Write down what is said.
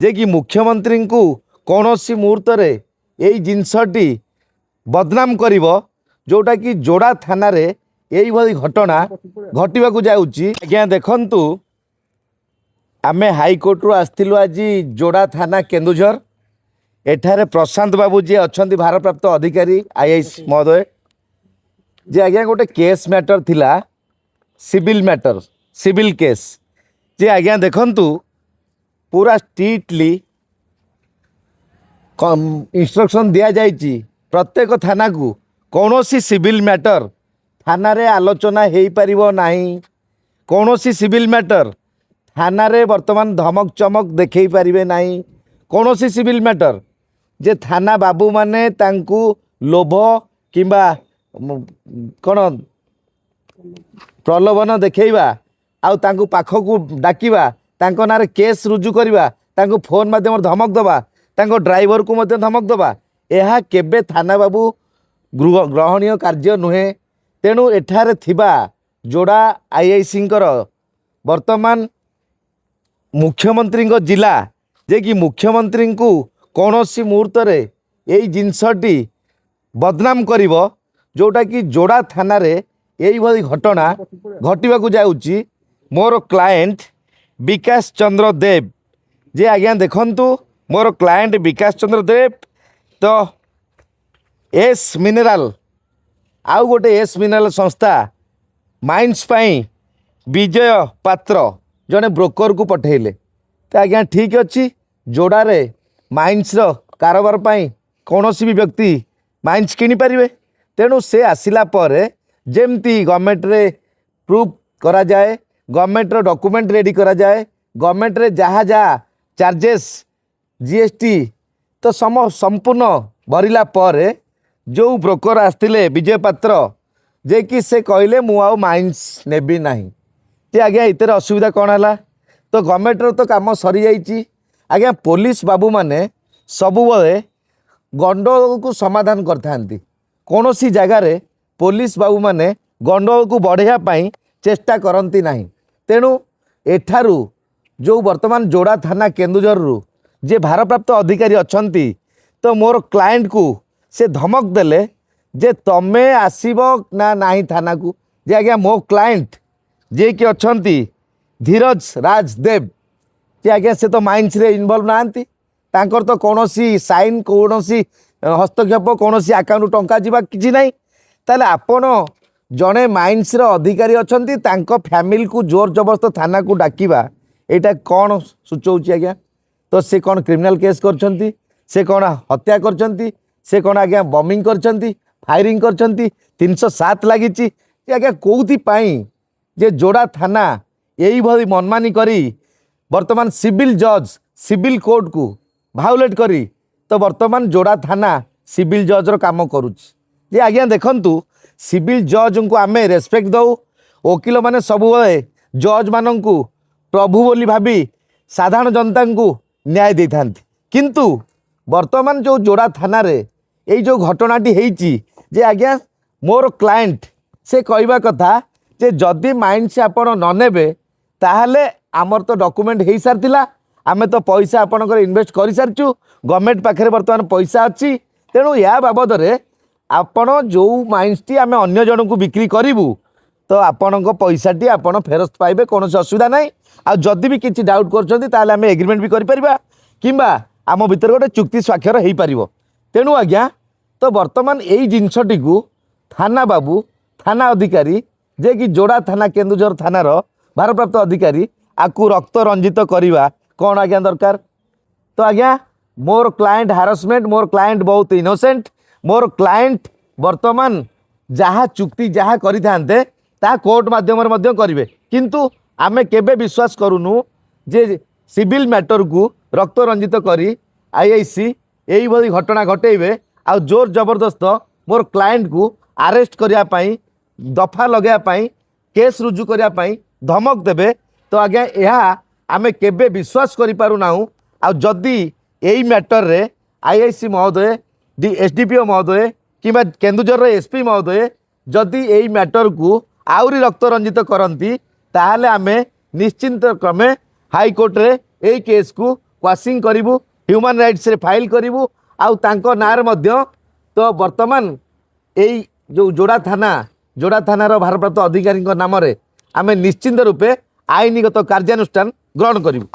जे कि मुख्यमंत्री को कौन सी मुहूर्त यही जिनसटी बदनाम कर जोटा कि जोड़ा थाना रे यही भाई घटना घटवाक जाऊँगी। आज्ञा देखु आम हाइकोर्टू आसलु आज जोड़ा थाना केन्दुझर एठारे प्रशांत बाबू जी अच्छा भारप्राप्त अधिकारी आईएएस महोदय जे आज्ञा गोटे केस मैटर थिला सिविल मैटर सिविल केस जे आज्ञा देखंतु पूरा स्ट्रिक्टली इंस्ट्रक्शन दिया जाइए प्रत्येक थाना को कौन सी सिविल मैटर थाना रे आलोचना हो पारिबो नाही। कौन सी सिविल मैटर थाना रे वर्तमान धमक चमक देखई पारिबे नाही। कौन सी सिविल मैटर जे थाना बाबू माने तांकू लोभ किंबा कौन प्रलोभन देखा आउ तांकू पाखकू डाकिबा तांको नारे केस रुजु करवा तांको फोन माध्यम धमक दबा तांको ड्राइवर को मध्य धमक दबा यह केबे थाना बाबू ग्रहणीय कार्य नुहे। तेणु एठारे थिबा जोड़ा आईआईसी वर्तमान मुख्यमंत्री जिला जे कि मुख्यमंत्री को कौन सी मुहूर्त यही जिनसटी बदनाम कर जोटा कि जोड़ा थाना रे यही भाई घटना घटवाक जाऊँगी। मोर क्लाएंट विकास चंद्र देव जे आज्ञा देखंतु मोर क्लाएंट विकास चंद्र देव तो एस मिनेराल आउ गोटे एस मिनेराल संस्था माइंस पाई विजय पात्र जड़े ब्रोकर को पठेले तो आज्ञा ठीक अच्छी जोड़े माइंस कारोबार पाई कौन सी भी व्यक्ति माइंस किनी पारिबे। तेणु से आसिला परे जेमती गवर्नमेंट रे प्रूफ करा जाए गवर्नमेंट रो डॉक्यूमेंट रेडी करा जाए गवर्नमेंट रे जहाँ जहाँ चार्जेस जीएसटी तो संपूर्ण भरिला परे जो ब्रोकर आसते विजय पात्र जे कि से कहले मु आउ माइंस नेबी नाही जे आज्ञा इतर असुविधा कौन है तो गवर्नमेंट रो तो काम सरी जाइए। आज्ञा पुलिस बाबू माने सबुबले गंडगोल को समाधान करथांती कौन सी जगार पुलिस बाबू माने गंडगोल को बढ़ाई चेष्टा करती नहीं। तेणु एठारू जो वर्तमान जोड़ा थाना केन्दुझर रु जे भारप्राप्त अधिकारी अच्छी तो मोर क्लाएंट को से धमक देले जे तमे आसीबो ना नाही थाना को जे आज्ञा मो क्लाएंट जे कि अच्छी धीरज राज देव जे आज्ञा से तो माइंस रे इन्वॉल्व नांती तांकर तो कौन सी साइन कौन सी हस्तक्षेप कौन सी अकाउंट टंका जीवा किछि नाही। ताले आपण जड़े माइंस अधिकारी अच्छी तांको फैमिली को जोर जबरदस्त थाना को डाकिबा एटा कौन सूचौछि आज्ञा तो से कौन क्रिमिनल केस करछंती से कौन हत्या करछंती से कौन आज्ञा बॉम्बिंग करछंती फायरिंग करछंती 307 लागिछि आज्ञा कोउथि पाई जे जोड़ा थाना यही भाई मनमानी करी वर्तमान सिविल जज सिविल कोर्ट को भायोलेट करी तो वर्तमान जोड़ा थाना सिविल जज रो काम करुछि। जे आज्ञा देखंतु सिविल जज को आम रेस्पेक्ट दऊ वकिल माने सब जज मान को प्रभु बोली भाभी साधारण जनता को न्याय दे था किंतु वर्तमान जो जोड़ा थाना रे यही जो घटनाटी होईची जे आज्ञा मोर क्लाएंट से कहवा कथा जे जदि माइंड से आपण न नेबे ताहले आमर तो डॉक्यूमेंट हो सारी आमे तो पैसा आपणकर इन्वेस्ट कर सारिचु गवर्नमेंट पाखे वर्तमान पैसा अच्छी। तेणु या बाबद रे आपण जो माइंसटी आम अन्य जन को बिक्री करूँ तो आपण पैसाटी आपण फेरस्त पाइबे कौन असुविधा ना। आदि भी किसी डाउट कर एग्रीमेंट भी करें कि आम भीतर गोटे चुक्ति स्वाक्षर हो पार। तेणु आज्ञा तो वर्तमान यही जिनसटी को थाना बाबू थाना अधिकारी जे कि जोड़ा थाना केन्दुझर थानार भारप्राप्त अधिकारी आपको रक्त रंजित करवा कौन आज्ञा दरकार। तो आज्ञा मोर क्लाएंट हारासमेंट मोर क्लाएंट बहुत इनोसेंट मोर क्लाएंट वर्तमान जहाँ चुक्ति जहाँ करिथान्ते ता कोर्ट माध्यम करेंगे किंतु आमे केबे विश्वास करूनु जे सिविल मैटर को रक्त रंजित करी आईआईसी यही भाई घटना घटेबे आ जोर जबरदस्त मोर क्लाएंट को अरेस्ट करने दफा लगाई केस रुजु करने धमक देबे तो आज्ञा यह आमे केबे विश्वास करि पारुना। आ जदि यही मैटर रे आईआईसी महोदय एसडीपीओ महोदय किंबा केन्दुझर एसपी महोदय जदि यही मैटर को आउरी रक्त रंजित करती ताहले आमे निश्चिंत क्रमे हाईकोर्ट रे यही केस को क्वासिंग करिवु ह्यूमन राइट्स रे फाइल करिवु आउ तांको नार मध्य तो वर्तमान एई जो जोड़ा थानार भारप्राप्त अधिकारी नाम आमे निश्चिंत रूपे आईनगत कार्यानुष्ठान ग्रहण करिवु।